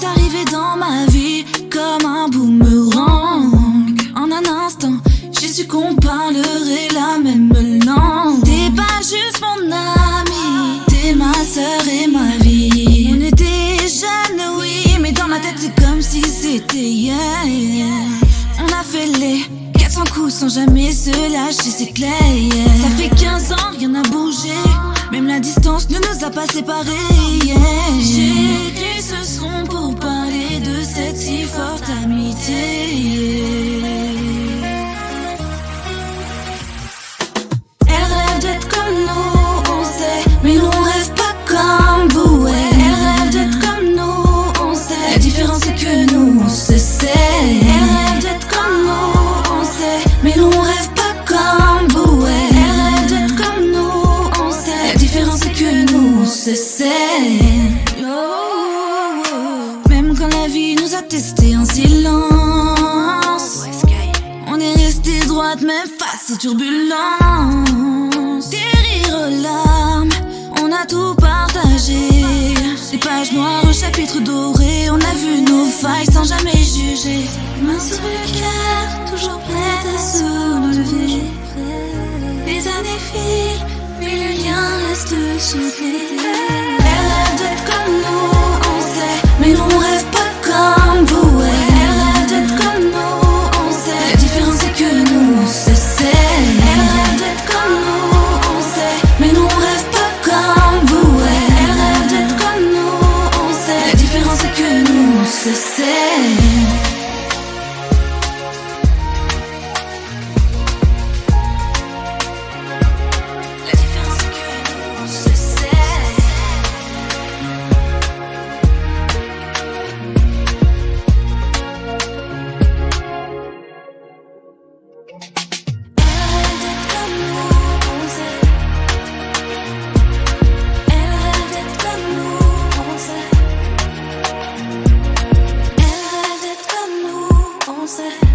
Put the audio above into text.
est arrivé dans ma vie comme un boomerang. En un instant, j'ai su qu'on parlerait la même langue. T'es pas juste mon ami, t'es ma sœur et ma vie. On était jeunes, oui, mais dans ma tête c'est comme si c'était hier. On a fait les 400 coups sans jamais se lâcher, c'est clair. Ça fait 15 ans, rien n'a bougé, même la distance ne nous a pas séparés. J'ai écrit ce son pour parler de cette si forte amitié. Elle rêve d'être comme nous, on sait, mais nous on rêve pas comme vous. Elle rêve d'être comme nous, on sait, la différence c'est que nous on se sait. Elle rêve d'être comme nous, on sait, mais nous on rêve pas comme vous. Elle rêve d'être comme nous, on sait, la différence c'est que nous on se sait. Même quand la vie nous a testé en silence, on est resté droite même face aux turbulences. Des rires aux larmes, on a tout partagé. Des pages noires, un chapitre doré, on a vu nos failles sans jamais juger. Main sur le cœur, toujours prête à se relever. Les années filent, mais le lien reste soudé. Elle rêve d'être comme nous, on sait, mais nous on rêve pas comme vous. Elle rêve d'être comme nous, on sait, la différence c'est que nous on se sait. Elle rêve d'être comme nous, on sait, mais nous on rêve pas comme vous. Elle rêve d'être comme nous, on sait, la différence c'est que nous on se sait. La différence c'est que nous on se sait. Elle rêve d'être comme nous, on sait. Elle rêve d'être comme nous, on sait.